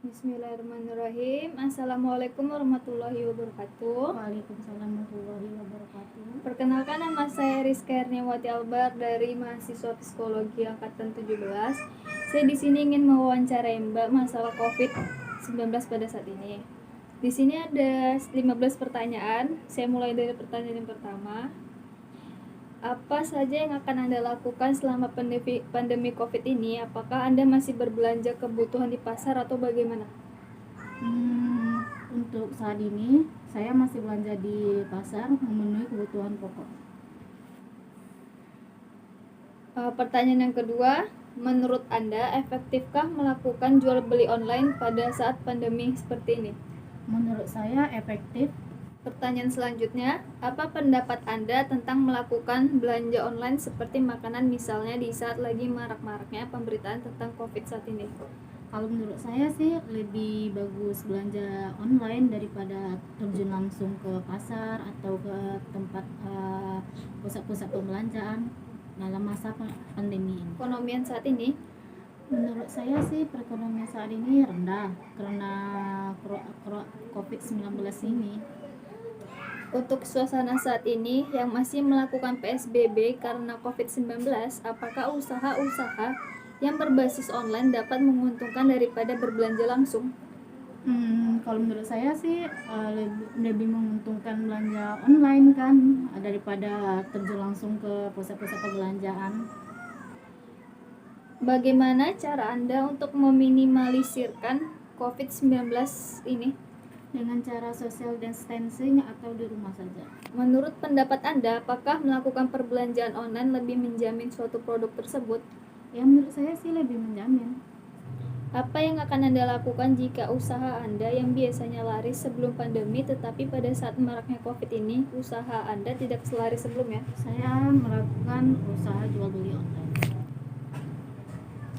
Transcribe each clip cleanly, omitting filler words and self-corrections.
Bismillahirrahmanirrahim. Assalamualaikum warahmatullahi wabarakatuh. Waalaikumsalam warahmatullahi wabarakatuh. Perkenalkan, nama saya Rizka Erniawati Albar dari mahasiswa psikologi angkatan 17. Saya di sini ingin mewawancarai Mbak masalah COVID-19 pada saat ini. Di sini ada 15 pertanyaan. Saya mulai dari pertanyaan yang pertama. Apa saja yang akan Anda lakukan selama pandemi COVID ini? Apakah Anda masih berbelanja kebutuhan di pasar atau bagaimana? Untuk saat ini saya masih belanja di pasar memenuhi kebutuhan pokok. Pertanyaan yang kedua, menurut Anda efektifkah melakukan jual beli online pada saat pandemi seperti ini? Menurut saya efektif. Pertanyaan selanjutnya, apa pendapat Anda tentang melakukan belanja online seperti makanan misalnya di saat lagi marak-maraknya pemberitaan tentang COVID saat ini? Kalau menurut saya sih lebih bagus belanja online daripada terjun langsung ke pasar atau ke tempat pusat-pusat pembelanjaan dalam masa pandemi ini. Ekonomian saat ini, Menurut saya sih perekonomian saat ini rendah karena COVID-19 ini. untuk suasana saat ini yang masih melakukan PSBB karena COVID-19, apakah usaha-usaha yang berbasis online dapat menguntungkan daripada berbelanja langsung? Kalau menurut saya sih lebih menguntungkan belanja online kan daripada terjun langsung ke pusat-pusat perbelanjaan. Bagaimana cara Anda untuk meminimalisirkan COVID-19 ini? Dengan cara social distancing atau di rumah saja. Menurut pendapat Anda, apakah melakukan perbelanjaan online lebih menjamin suatu produk tersebut? Ya menurut saya sih lebih menjamin. Apa yang akan Anda lakukan jika usaha Anda yang biasanya laris sebelum pandemi tetapi pada saat maraknya COVID ini, usaha Anda tidak selaris sebelumnya? Saya melakukan usaha jual beli online.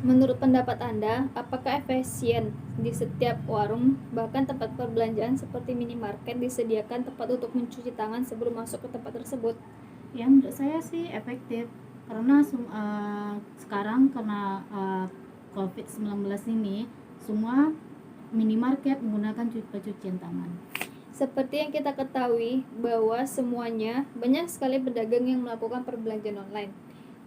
Menurut pendapat Anda, apakah efisien di setiap warung, bahkan tempat perbelanjaan seperti minimarket disediakan tempat untuk mencuci tangan sebelum masuk ke tempat tersebut? Ya menurut saya sih efektif karena sekarang karena COVID-19 ini semua minimarket menggunakan pencucian tangan. Seperti yang kita ketahui bahwa semuanya banyak sekali pedagang yang melakukan perbelanjaan online.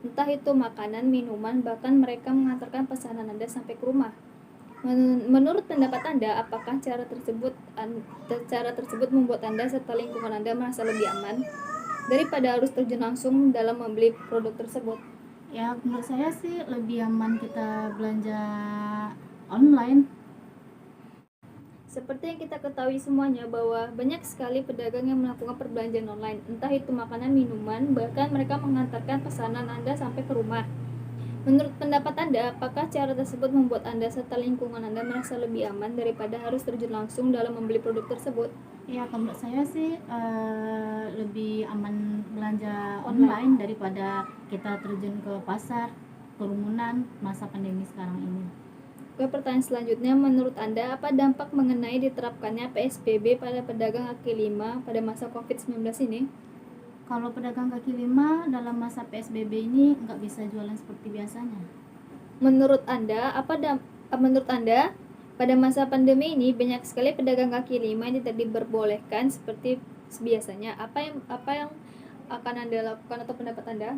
Entah itu makanan, minuman, bahkan mereka mengantarkan pesanan Anda sampai ke rumah. Menurut pendapat Anda, apakah cara tersebut membuat Anda serta lingkungan Anda merasa lebih aman daripada harus terjun langsung dalam membeli produk tersebut? Ya menurut saya sih lebih aman kita belanja online. Seperti yang kita ketahui semuanya bahwa banyak sekali pedagang yang melakukan perbelanjaan online, entah itu makanan, minuman, bahkan mereka mengantarkan pesanan Anda sampai ke rumah. Menurut pendapat Anda, apakah cara tersebut membuat Anda serta lingkungan Anda merasa lebih aman daripada harus terjun langsung dalam membeli produk tersebut? Ya kalau menurut saya sih lebih aman belanja online daripada kita terjun ke pasar, kerumunan masa pandemi sekarang ini. Ke pertanyaan selanjutnya, menurut Anda, apa dampak mengenai diterapkannya PSBB pada pedagang kaki lima pada masa COVID-19 ini? Kalau pedagang kaki lima dalam masa PSBB ini nggak bisa jualan seperti biasanya. Menurut Anda, pada masa pandemi ini banyak sekali pedagang kaki lima yang tidak diperbolehkan seperti biasanya. Apa yang akan Anda lakukan atau pendapat Anda?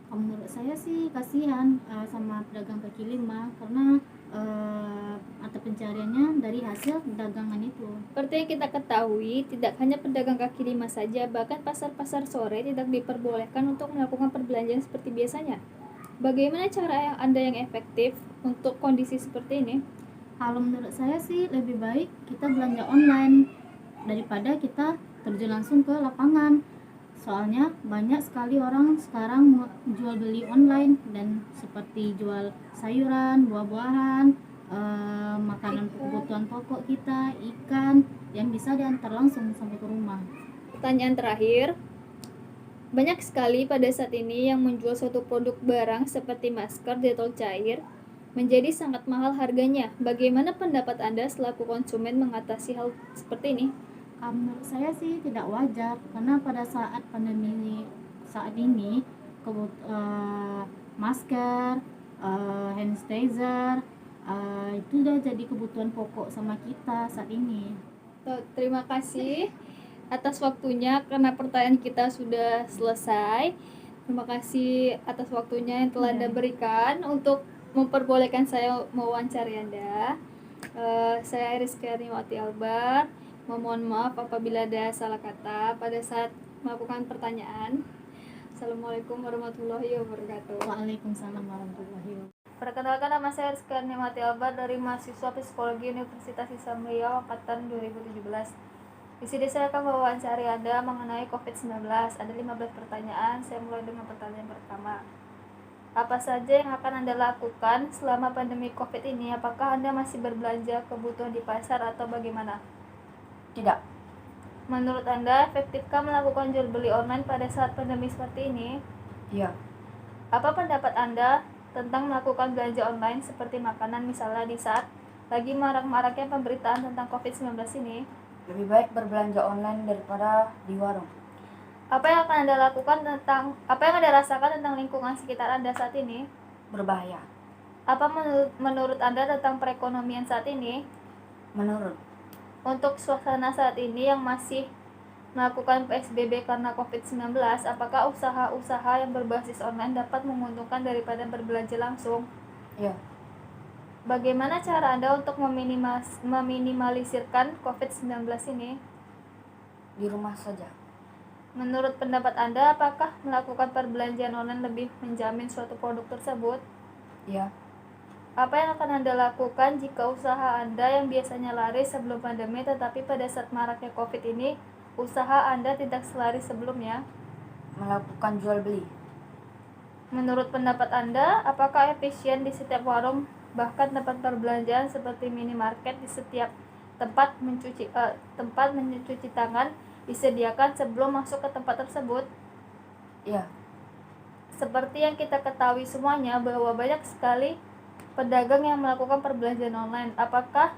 Menurut saya sih kasihan sama pedagang kaki lima karena mata pencariannya dari hasil dagangan itu. Seperti yang kita ketahui, tidak hanya pedagang kaki lima saja, bahkan pasar-pasar sore tidak diperbolehkan untuk melakukan perbelanjaan seperti biasanya. Bagaimana cara Anda yang efektif untuk kondisi seperti ini? Kalau menurut saya sih lebih baik kita belanja online daripada kita terjun langsung ke lapangan. Soalnya banyak sekali orang sekarang jual beli online dan seperti jual sayuran, buah-buahan, makanan kebutuhan pokok kita, ikan yang bisa diantar langsung sampai ke rumah. Pertanyaan terakhir, banyak sekali pada saat ini yang menjual suatu produk barang seperti masker, detol cair menjadi sangat mahal harganya. Bagaimana pendapat Anda selaku konsumen mengatasi hal seperti ini? Menurut saya sih tidak wajar karena pada saat pandemi saat ini masker, hand sanitizer, ya itu udah jadi kebutuhan pokok sama kita saat ini. Terima kasih atas waktunya karena pertanyaan kita sudah selesai. Terima kasih atas waktunya yang telah Anda berikan untuk memperbolehkan saya mewawancari Anda. Saya Iris Kerniwati Albar. Mohon maaf apabila ada salah kata pada saat melakukan pertanyaan. Assalamualaikum warahmatullahi wabarakatuh. Waalaikumsalam warahmatullahi wabarakatuh. Perkenalkan, nama saya Iris Kerniwati Albar dari mahasiswa Psikologi Universitas Islam Riau angkatan 2017. Di sini saya akan mewawancari Anda mengenai COVID-19. Ada 15 pertanyaan. Saya mulai dengan pertanyaan pertama. Apa saja yang akan Anda lakukan selama pandemi COVID ini? Apakah Anda masih berbelanja kebutuhan di pasar atau bagaimana? Tidak. Menurut Anda, efektifkah melakukan jual beli online pada saat pandemi seperti ini? Iya. Apa pendapat Anda tentang melakukan belanja online seperti makanan misalnya di saat lagi marak-maraknya pemberitaan tentang COVID-19 ini? Lebih baik berbelanja online daripada di warung. Apa yang Anda rasakan tentang lingkungan sekitar Anda saat ini? Berbahaya. Apa menurut Anda tentang perekonomian saat ini? Menurut. Untuk suasana saat ini yang masih melakukan PSBB karena COVID-19, apakah usaha-usaha yang berbasis online dapat menguntungkan daripada berbelanja langsung? Iya. Bagaimana cara Anda untuk meminimalisirkan COVID-19 ini? Di rumah saja. Menurut pendapat Anda, apakah melakukan perbelanjaan online lebih menjamin suatu produk tersebut? Iya. Apa yang akan Anda lakukan jika usaha Anda yang biasanya laris sebelum pandemi tetapi pada saat maraknya COVID ini, usaha Anda tidak selaris sebelumnya? Melakukan jual beli. Menurut pendapat Anda, apakah efisien di setiap warung bahkan tempat perbelanjaan seperti minimarket di setiap tempat mencuci tangan disediakan sebelum masuk ke tempat tersebut? Iya. Seperti yang kita ketahui semuanya bahwa banyak sekali pedagang yang melakukan perbelanjaan online. Apakah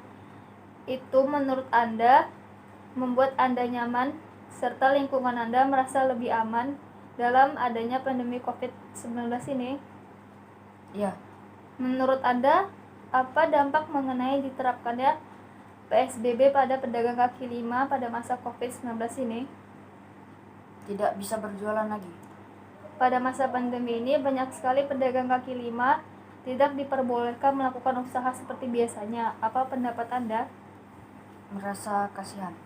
itu menurut Anda membuat Anda nyaman serta lingkungan Anda merasa lebih aman dalam adanya pandemi COVID-19 ini? Iya. Menurut Anda, apa dampak mengenai diterapkannya PSBB pada pedagang kaki lima pada masa COVID-19 ini? Tidak bisa berjualan lagi. Pada masa pandemi ini, banyak sekali pedagang kaki lima tidak diperbolehkan melakukan usaha seperti biasanya. Apa pendapat Anda? Merasa kasihan.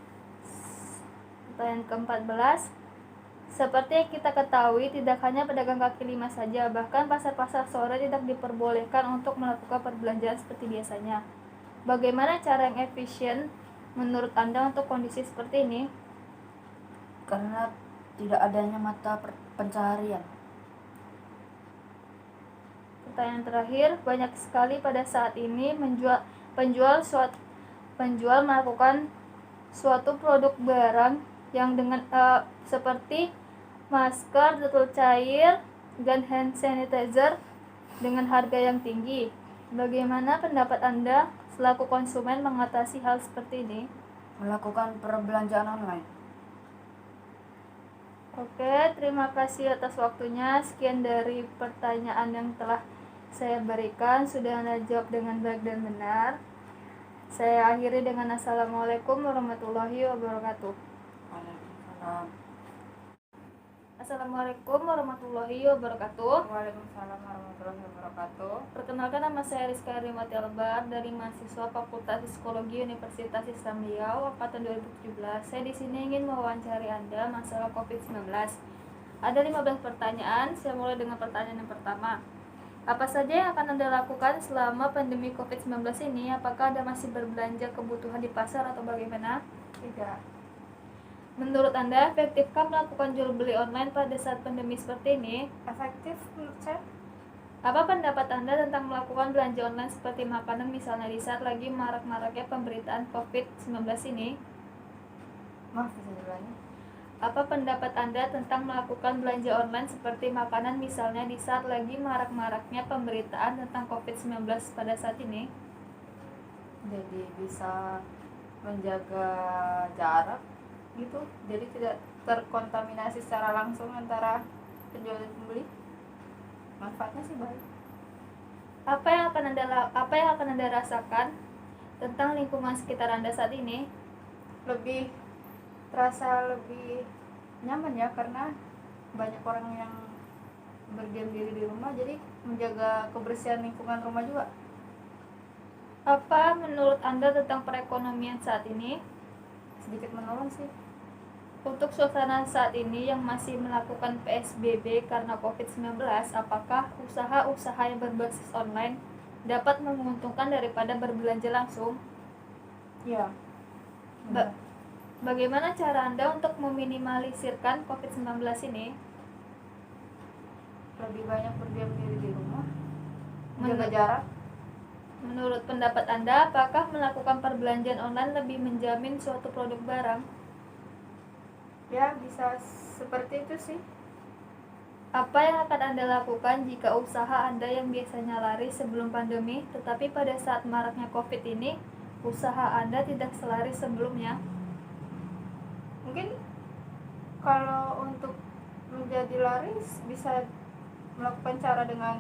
Pertanyaan ke-14. Seperti yang kita ketahui, tidak hanya pedagang kaki lima saja, bahkan pasar-pasar sore tidak diperbolehkan untuk melakukan perbelanjaan seperti biasanya. Bagaimana cara yang efisien menurut Anda untuk kondisi seperti ini? Karena tidak adanya mata pencaharian. Pertanyaan terakhir, banyak sekali pada saat ini penjual melakukan suatu produk barang yang dengan seperti masker, detul cair, dan hand sanitizer dengan harga yang tinggi. Bagaimana pendapat Anda selaku konsumen mengatasi hal seperti ini? Melakukan perbelanjaan online. Oke, terima kasih atas waktunya. Sekian dari pertanyaan yang telah saya berikan. Sudah Anda jawab dengan baik dan benar. Saya akhiri dengan Assalamualaikum warahmatullahi wabarakatuh. Waalaikumsalam. Assalamualaikum warahmatullahi wabarakatuh. Waalaikumsalam warahmatullahi wabarakatuh. Perkenalkan, nama saya Rizka Rimati Albar dari mahasiswa Fakultas Psikologi Universitas Islam Riau angkatan 2017. Saya di sini ingin mewawancari Anda masalah COVID-19. Ada 15 pertanyaan. Saya mulai dengan pertanyaan yang pertama. Apa saja yang akan Anda lakukan selama pandemi COVID-19 ini? Apakah Anda masih berbelanja kebutuhan di pasar atau bagaimana? Tidak. Menurut Anda, efektifkah melakukan jual beli online pada saat pandemi seperti ini? Efektif menurut saya. Apa pendapat Anda tentang melakukan belanja online seperti makanan misalnya di saat lagi marak-maraknya pemberitaan COVID-19 ini? Maaf, bisa diulangi. Apa pendapat Anda tentang melakukan belanja online seperti makanan misalnya di saat lagi marak-maraknya pemberitaan tentang COVID-19 pada saat ini? Jadi bisa menjaga jarak gitu, jadi tidak terkontaminasi secara langsung antara penjual dan pembeli. Manfaatnya sih baik. Apa yang akan Anda rasakan tentang lingkungan sekitar Anda saat ini? Lebih terasa lebih nyaman ya, karena banyak orang yang berdiam diri di rumah, jadi menjaga kebersihan lingkungan rumah juga. Apa menurut Anda tentang perekonomian saat ini? Sedikit menurun sih. Untuk suasana saat ini yang masih melakukan PSBB karena COVID-19, apakah usaha-usaha yang berbasis online dapat menguntungkan daripada berbelanja langsung? Ya. Ba- Bagaimana cara Anda untuk meminimalisirkan COVID-19 ini? Lebih banyak berdiam diri di rumah, jaga Menurut- jarak. Menurut pendapat Anda, apakah melakukan perbelanjaan online lebih menjamin suatu produk barang? Ya, bisa seperti itu sih. Apa yang akan Anda lakukan jika usaha Anda yang biasanya laris sebelum pandemi, tetapi pada saat maraknya COVID ini, usaha Anda tidak selaris sebelumnya? Mungkin kalau untuk menjadi laris bisa melakukan cara dengan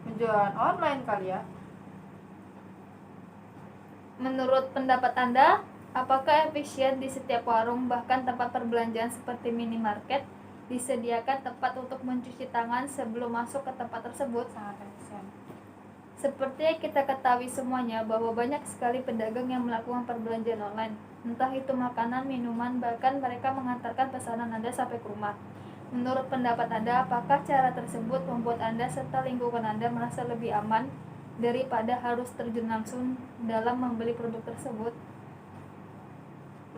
penjualan online kali ya. Menurut pendapat Anda, apakah efisien di setiap warung bahkan tempat perbelanjaan seperti minimarket disediakan tempat untuk mencuci tangan sebelum masuk ke tempat tersebut? Sangat efisien. Seperti yang kita ketahui semuanya bahwa banyak sekali pedagang yang melakukan perbelanjaan online, entah itu makanan, minuman, bahkan mereka mengantarkan pesanan Anda sampai ke rumah. Menurut pendapat Anda, apakah cara tersebut membuat Anda serta lingkungan Anda merasa lebih aman daripada harus terjun langsung dalam membeli produk tersebut?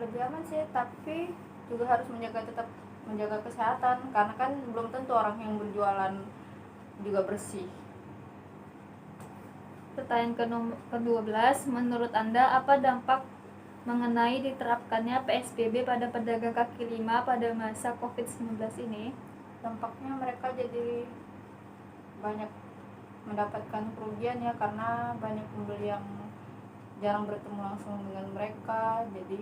Lebih aman sih, tapi juga harus tetap menjaga kesehatan, karena kan belum tentu orang yang berjualan juga bersih. Pertanyaan ke-12, menurut Anda apa dampak mengenai diterapkannya PSBB pada pedagang kaki lima pada masa COVID-19 ini? Dampaknya mereka jadi banyak mendapatkan kerugian ya, karena banyak pembeli yang jarang bertemu langsung dengan mereka, jadi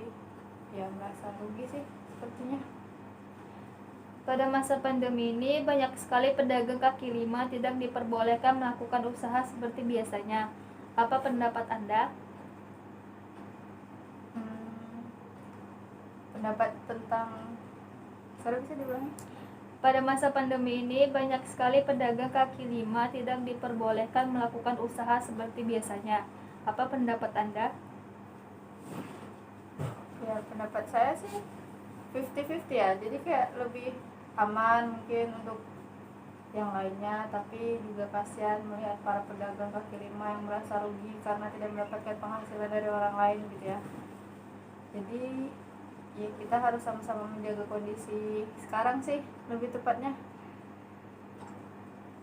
ya merasa rugi sih sepertinya. Pada masa pandemi ini, banyak sekali pedagang kaki lima tidak diperbolehkan melakukan usaha seperti biasanya. Apa pendapat Anda? Pendapat tentang, sorry, bisa diulangi? Pada masa pandemi ini, banyak sekali pedagang kaki lima tidak diperbolehkan melakukan usaha seperti biasanya. Apa pendapat Anda? Ya, pendapat saya sih 50-50 ya, jadi kayak lebih aman mungkin untuk yang lainnya, tapi juga kasihan melihat para pedagang kaki lima yang merasa rugi karena tidak mendapatkan penghasilan dari orang lain gitu ya. Jadi ya kita harus sama-sama menjaga kondisi sekarang sih lebih tepatnya.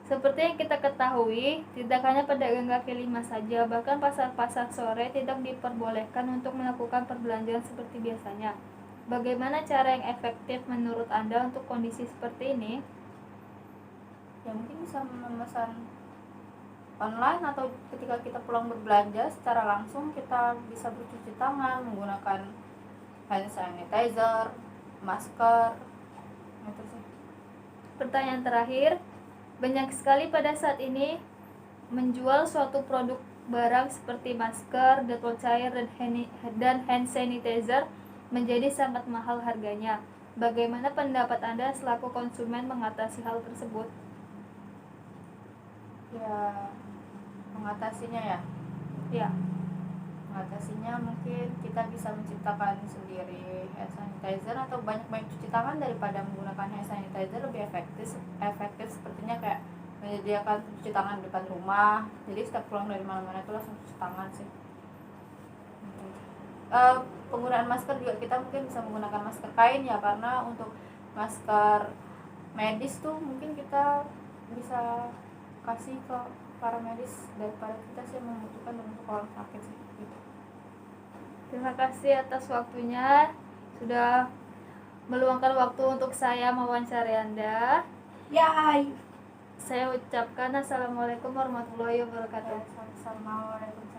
Seperti yang kita ketahui, tidak hanya pedagang kaki lima saja, bahkan pasar-pasar sore tidak diperbolehkan untuk melakukan perbelanjaan seperti biasanya. Bagaimana cara yang efektif menurut Anda untuk kondisi seperti ini? Ya mungkin bisa memesan online, atau ketika kita pulang berbelanja secara langsung kita bisa bercuci tangan menggunakan hand sanitizer, masker, gitu sih. Pertanyaan terakhir, banyak sekali pada saat ini menjual suatu produk barang seperti masker, detol cair, dan hand sanitizer menjadi sangat mahal harganya. Bagaimana pendapat Anda selaku konsumen mengatasi hal tersebut? Ya, mengatasinya ya. Ya, Mengatasinya mungkin kita bisa menciptakan sendiri hand sanitizer, atau banyak-banyak cuci tangan daripada menggunakan hand sanitizer. Lebih efektif sepertinya kayak menyediakan cuci tangan di depan rumah, jadi setiap pulang dari mana-mana itu langsung cuci tangan sih. Penggunaan masker juga kita mungkin bisa menggunakan masker kain ya, karena untuk masker medis tuh mungkin kita bisa kasih ke para medis daripada kita sih yang membutuhkan untuk orang sakit sih gitu. terima kasih atas waktunya, sudah meluangkan waktu untuk saya mewawancari Anda. Ya, Saya ucapkan Assalamualaikum warahmatullahi wabarakatuh. sama-sama. Waalaikumsalam.